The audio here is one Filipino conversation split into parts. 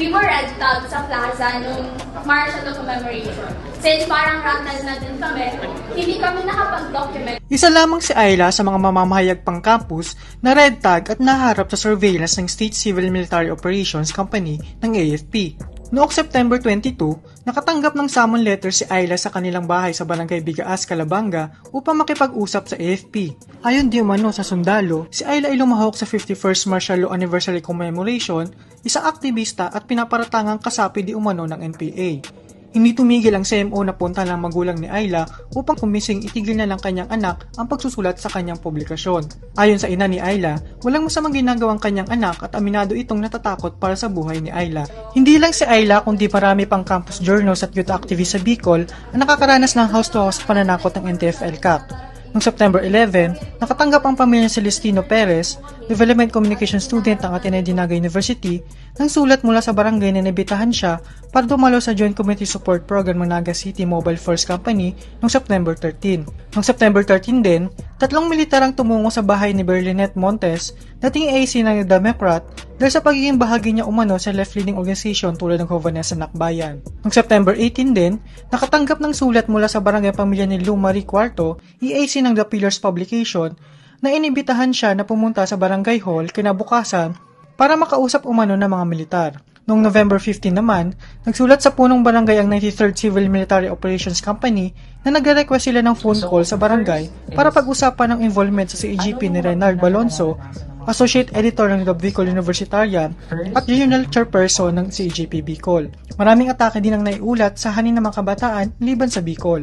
we were red tag sa plaza nung March of Commemoration. Since parang rattle na din kami, hindi kami nakapag-document. Isa lamang si Ayla sa mga mamamahayag pang campus na red tag at naharap sa surveillance ng State Civil Military Operations Company ng AFP. Noong September 22, nakatanggap ng summon letter si Ayla sa kanilang bahay sa Barangay Bigaas, Calabanga upang makipag-usap sa AFP. Ayon di umano sa sundalo, si Ayla ay lumahok sa 51st Martial Law Anniversary Commemoration, isang aktivista at pinaparatangang kasapi di umano ng NPA. Hindi tumigil ang CMO na punta ng magulang ni Ayla upang kumising itigil na ng kanyang anak ang pagsusulat sa kanyang publikasyon. Ayon sa ina ni Ayla, walang masamang ginagawang kanyang anak at aminado itong natatakot para sa buhay ni Ayla. Hindi lang si Ayla kundi marami pang campus journals at youth activists sa Bicol ang nakakaranas ng house-to-house pananakot ng NTF-ELCAC. Noong September 11, nakatanggap ang pamilya ni Celestino Perez, Development Communication Student ng Ateneo Dinaga University, ng sulat mula sa barangay na nabitahan siya para dumalo sa Joint Community Support Program ng Naga City Mobile Force Company noong September 13. Noong September 13 din, 3 militar ang tumungo sa bahay ni Berlinette Montes, dating AC ng Dameprat, dahil sa pagiging bahagi niya umano sa left-leaning organization tulad ng Jovanesa Nakbayan. Noong September 18 din, nakatanggap ng sulat mula sa barangay pamilya ni Lou Marie Cuarto, EAC ng The Pillars Publication, na inibitahan siya na pumunta sa barangay hall kinabukasan para makausap umano ng mga militar. Noong November 15 naman, nagsulat sa punong barangay ang 93rd Civil Military Operations Company na nagre-request sila ng phone call sa barangay para pag-usapan ng involvement sa CEGP ni Reynald Balonzo, Associate Editor ng The Bicol Universitarian at Regional Chairperson ng CEGP Bicol. Maraming atake din ang naiulat sa hanin ng mga kabataan liban sa Bicol.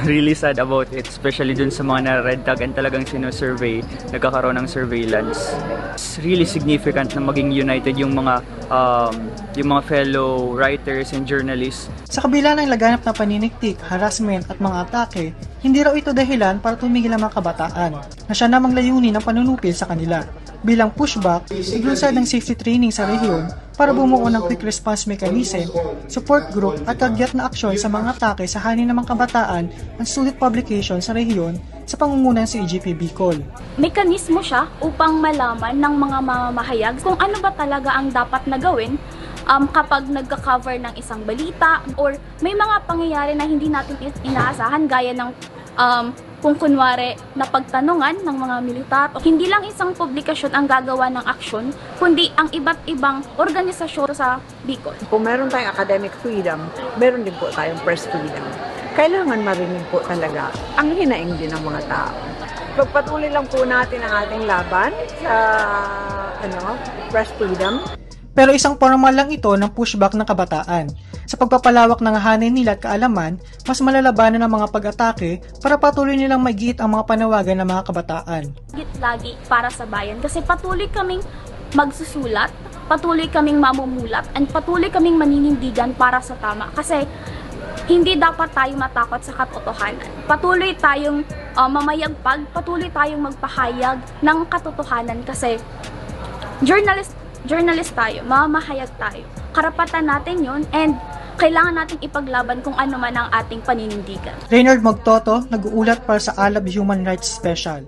Really sad about it, especially dun sa mga na-red tag and talagang sino-survey, nagkakaroon ng surveillance. It's really significant na maging united yung mga fellow writers and journalists. Sa kabila ng laganap na paniniktik, harassment at mga atake, hindi raw ito dahilan para tumigil ang mga kabataan na siya namang layunin ng panunupil sa kanila. Bilang pushback, iglunsad ng safety training sa rehiyon para bumuo ng quick response mechanism, support group at kagyat na aksyon sa mga atake sa hanin ng mga kabataan ang student publication sa rehiyon sa pangungunan sa CEGP Bicol. Mekanismo siya upang malaman ng mga mamamahayag kung ano ba talaga ang dapat na gawin kapag nagka-cover ng isang balita or may mga pangyayari na hindi natin inaasahan gaya ng kung kunwari na pagtanungan ng mga militar. Hindi lang isang publikasyon ang gagawa ng aksyon, kundi ang iba't ibang organisasyon sa Bicol. Kung meron tayong academic freedom, meron din po tayong press freedom. Kailangan marinig po talaga ang hinaing din ng mga tao. Pagpatuloy lang po natin ang ating laban sa press freedom. Pero isang formal lang ito ng pushback ng kabataan. Sa pagpapalawak ng hanin nila at kaalaman, mas malalabanan ang mga pag-atake para patuloy nilang magigit ang mga panawagan ng mga kabataan. Lagi para sa bayan kasi patuloy kaming magsusulat, patuloy kaming mamumulat, and patuloy kaming maninindigan para sa tama. Kasi hindi dapat tayo matakot sa katotohanan. Patuloy tayong mamayagpag, patuloy tayong magpahayag ng katotohanan kasi journalist tayo, mamahayag tayo. Karapatan natin yon and kailangan natin ipaglaban kung ano man ang ating paninindigan. Reynard Magtoto, nag-uulat para sa Alab Human Rights Special.